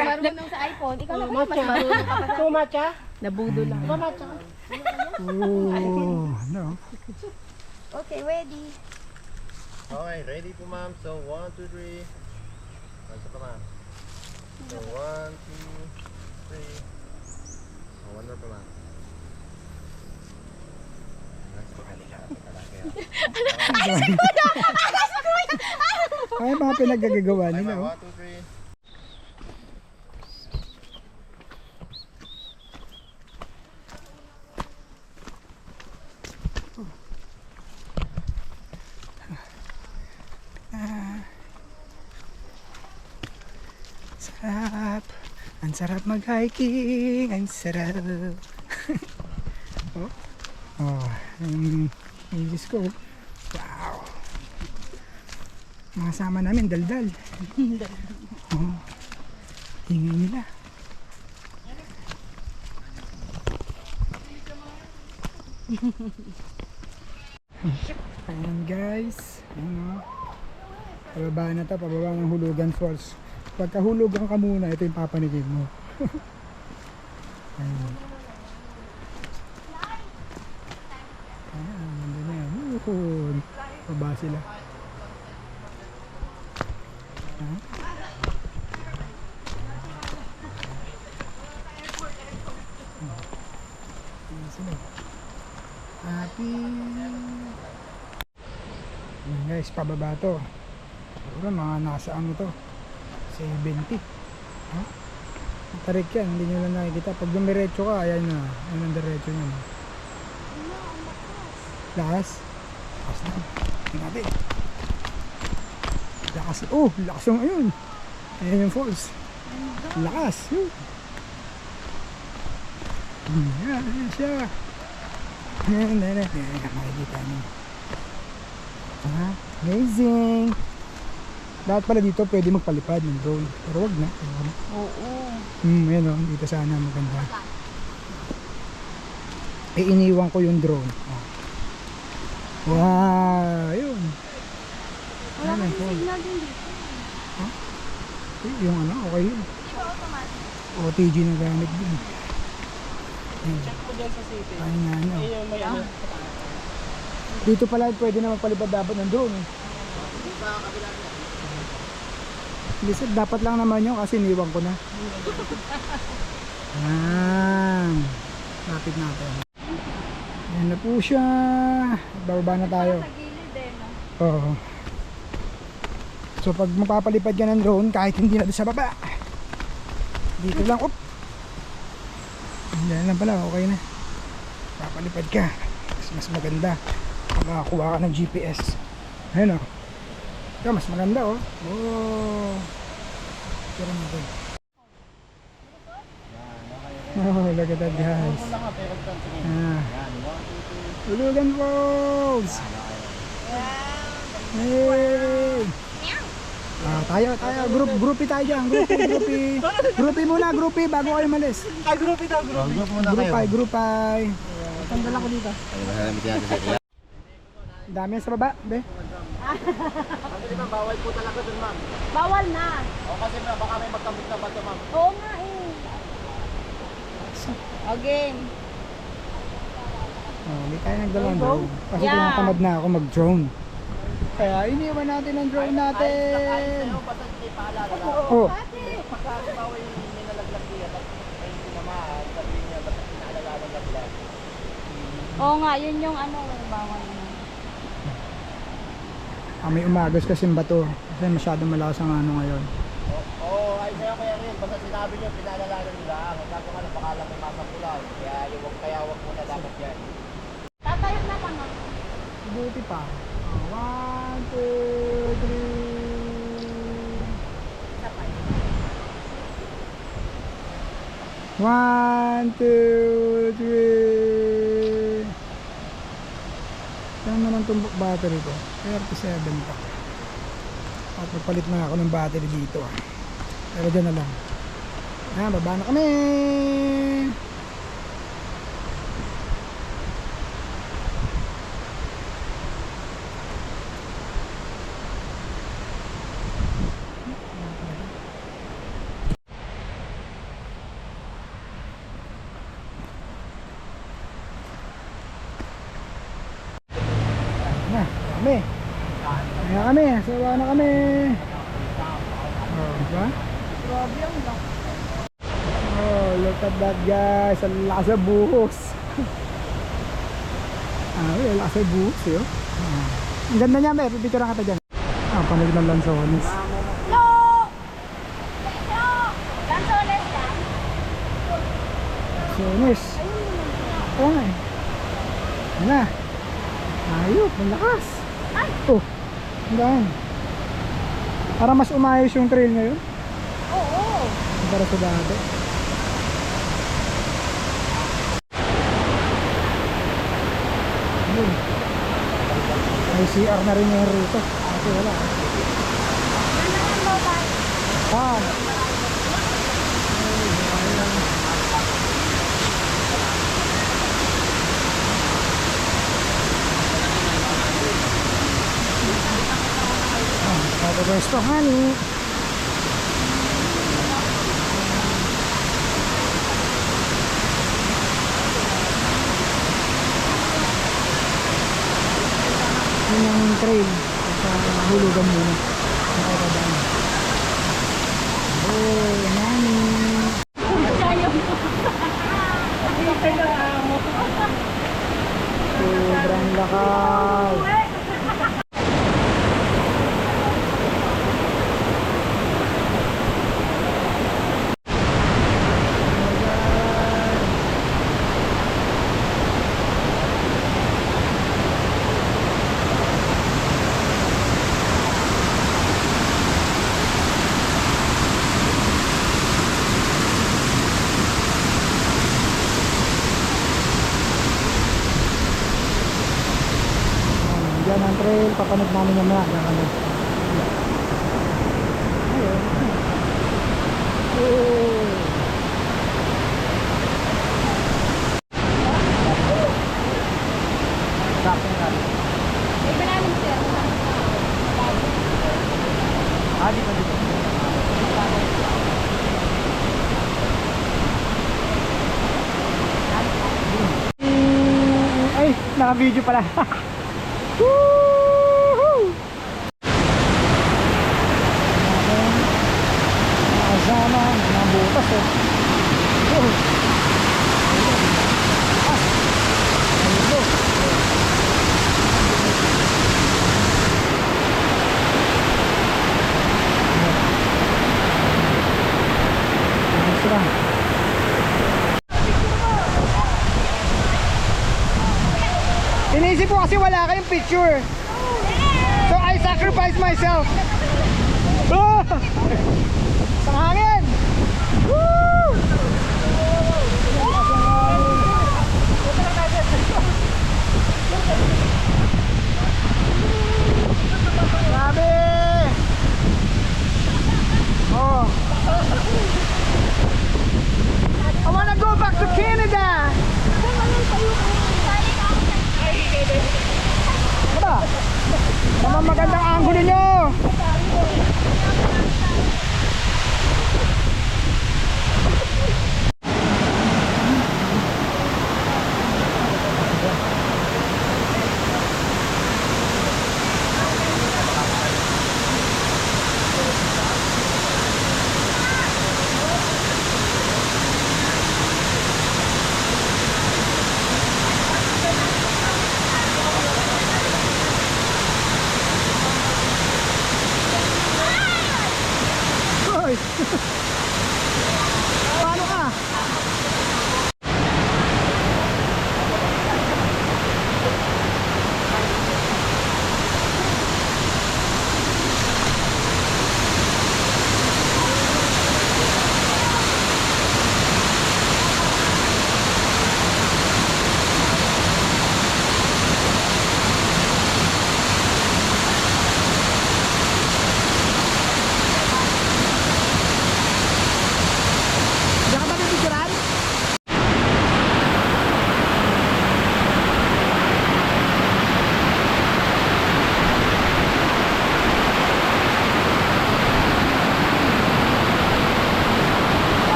marunong sa iPhone. Ikaw na mas marunong ka pa sa... Matcha? Nabudo lang. Matcha? Oh, no. Okay, ready. Okay, ready po ma'am. So 1, 2, 3. Pasok ka ma'am. So 1, 2, 3. Oh, one more pa ma'am. Ay, mga pinaggagawa Okay nila. ma'am, Oh. 1, 2, 3. Sarap. Ang sarap mag-hiking. Ang sarap. Oh. Oh, Diyos ko. Wow. Mga sama namin, daldal. Oh. Ingay nila. Ayan guys. Ayan, oh. Pababa na to, pababa ng Hulugan Falls. Pagka hulugan ka muna, ito yung papanigin mo. Ayan. Ayan, nandun na yan. Uhud. Baba sila. Ayan. Ayan sila. Happy. Ayan guys, pababa to. Siguro mga nasa ano to, 70. Huh? Tarik yan, hindi nyo lang nakikita. Pag dumiretso ka, ayan na. Ayan ang diretso nyo. Lakas. Lakas na. Tingnan natin. Lakas. Oh, lakas yung ayun. Ayan yung falls. Lakas. Ayan, ayan siya. Ayan, ayan, ayan. Makikita nyo. Ah, amazing. Lahat pala dito pwede magpalipad ng drone. Pero wag na. Oo. Ayan o, dito sana maganda. Iniwan ko yung drone. Oh. Wow, yun. Wala Ayan, kang oh. signal din dito. Yung ano, okay yun. Di ba automatic? OTG na gamit din. Check mo dyan sa city. Ayun nga nyo. Ayun, may ano. Dito pala pwede na magpalipad dapat ng drone. Listen, dapat lang naman yun kasi iniwan ko na. Ayan. Lapit natin. Ayan na po siya. Bababa na tayo. Sa gilid eh, no? Oo. So pag magpapalipad ka ng drone, kahit hindi na doon sa baba, dito lang, op! Diyan lang pala, okay na. Papalipad ka. Mas maganda. Makakuha ka ng GPS. Ayun o. Ito, mas maganda o. Oh. Tira natin. Oh, look at that guys. Ah. Hulugan Falls! Hey! Groupie tayo dyan. Groupie muna, groupie bago kayo malis. Ay, group ito, group. Group muna kayo. Groupie. Tandala ko dito. Dami sa baba, be. Kasi ma'am, bawal po talaga dun ma'am. Bawal na. O kasi ma'am, baka may magkambit na bato ma'am. Oo nga eh. Okay. Oh, hindi tayo nagdalawang Go. drone. Kasi Yeah. tinatamad na ako mag-drone. Kaya iniwan natin ang drone natin. Basta hindi paalala lang. Oh, Pagka bawal may nalaglag niya, ay hindi naman, sabi niya, basta pinaalala lang. Oo nga, yun yung ano, bawal na. may umagos kasi bato. Kasi masyadong malakas ang ano ngayon. Oo, ay sa'yo kaya rin, basta sinabi niyo, pinaalala lang. Bago nga lang, baka lang may masapulaw. Kaya wag muna dapat yan. Tatayog na pa no? Buti pa. 1, 2, 3. Isa pa. 1, 2, 3. Saan naman tumbok battery ko? 37 pa. At magpalit na ako ng battery dito. Pero dyan na lang. Ayan, baba na kami. kami. Kaya kami, sawa na kami. Oh, diba? Grabe ang lang. Oh, look at that guys. Ang lakas sa buhos. Ang lakas sa buhos eh. Oh. Ang ganda niya, may pipicturean kita dyan. Panig ng lansones. No! No! Lansones yan? Lansones. Oo nga eh. Yan na. Ayop, ang lakas. Ay! Oh, ang daan. Para mas umayos yung trail ngayon. Oo! Para sa dati. Ayun. May CR na rin yung rito. Kasi wala. Ano mo ba? Ah. Pwesto honey. Yun ang trail sa hulugan muna. Nakakadaan. Oh, honey. Sobrang lakas. Diyan ang trail, papanood namin yung mga ano. Ayun. Oh. May banana sir. Di ba dito? Ay, naka-video pala. Woohoo! Nakasama ng butas eh. Oh. Inisip ko kasi wala kayong picture. So I sacrifice myself. Oh! Sa hangin! Woo! Grabe! Oh! I wanna go back to Canada! Ano ba? Ano magandang angulo nyo?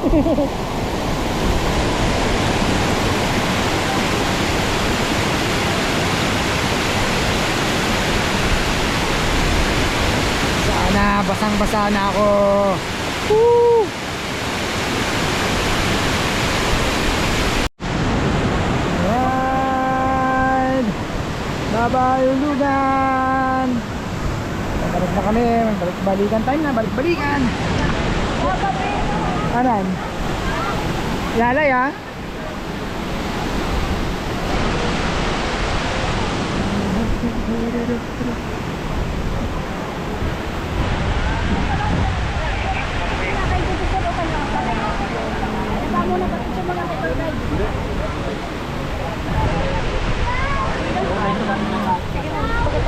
Sana basang-basa na ako. Woo! Alright. Bye-bye Ulugan. Balik na kami. Balik-balikan time na. Balik-balikan. Anan? Lalay ha?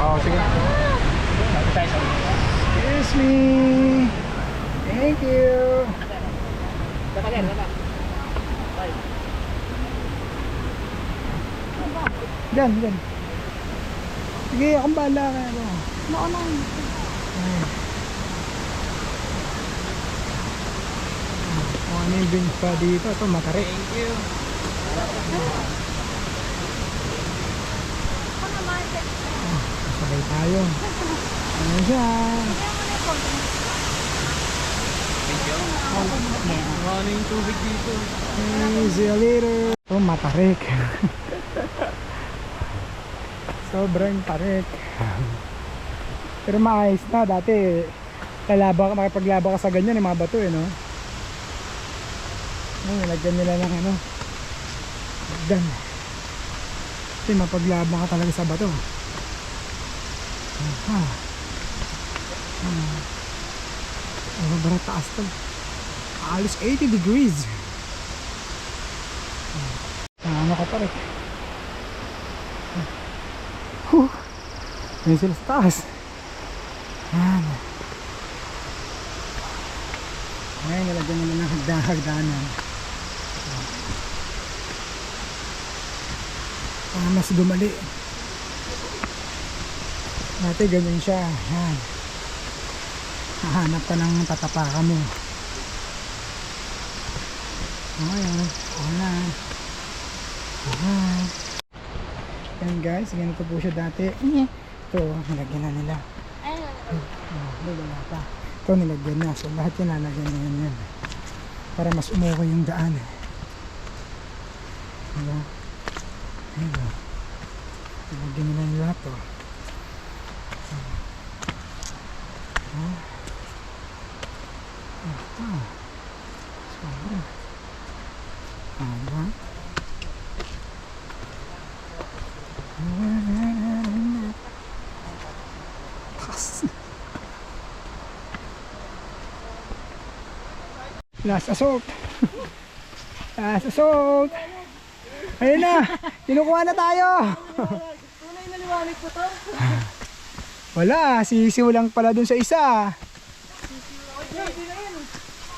Oh, sige. Excuse me. Thank you. Diyan, diyan. Sige, akong bahala ka. Maunang. Kung ano yung bench pa dito, ito matarik. Thank you. Sabay tayo. Ano siya? Thank you. Ano yung tubig dito? See you later. Ito matarik. Sobrang tarik. Pero maayos na. Dati makipaglaba ka sa ganyan yung mga bato no? Nilagyan nila ng ano hagdan. Kasi mapaglaba ka talaga sa bato. Sobrang taas to. Alos 80 degrees. Ano ka pa rin? Yan sila sa taas. Yan. Ngayon nilagyan nila ng hagdanan. Para mas gumali. Dati ganyan siya. Yan. Hahanap ka ng tatapakan mo. Ayan. Ayan. Ayan. Yan guys, ganito po siya dati. Ito, nilagyan na nila. Wala pa. Ito nilagyan na. So lahat yan nalagyan na yan. Para mas umukay yung daan. Diba? Ayun. Nilagyan nila yung lahat to. Sobra. Diba? Last assault. Last assault. Ayun na. Kinukuha na tayo. Tunay na liwanag po to. Wala. Sisiw lang pala dun sa isa.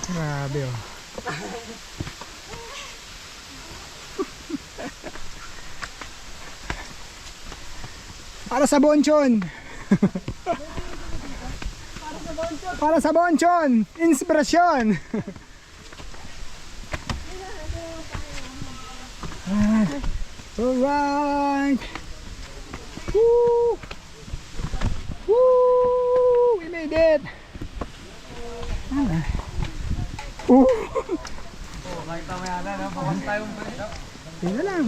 Grabe oh. Para sa bonchon. Para sa bonchon. Inspirasyon. Alright. Woo! Woo! We made it. Oh, kahit mamaya na, pawas tayong balik. Tingnan lang.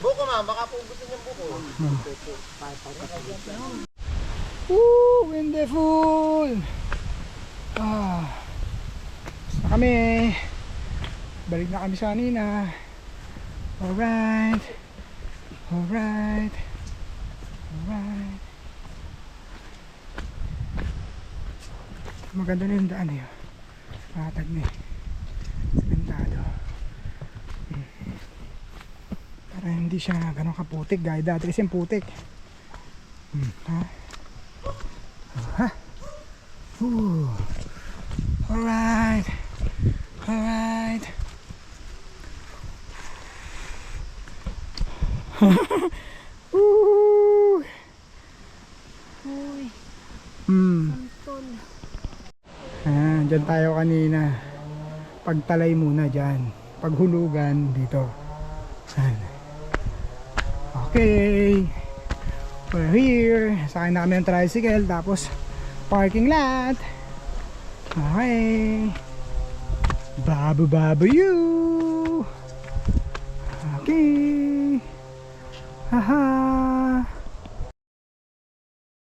Buko ma'am, baka po gusto niyang buko. Woo! Wonderful! Basta kami. Balik na kami sa kanina. Alright. Alright. Alright. Maganda na yung daan eh. Patag na eh. Sementado. Para hindi siya ganun kaputik. Gaya dati kasi yung putik. Ha? Ha? Alright. Alright. Uy, Hmm. santol. Dyan tayo kanina. Pagtalay muna dyan. Paghulugan dito. Yan. Okay. We're here. Sakay na kami ng tricycle. Tapos parking lot. Okay. Babu you. Okay. Haha.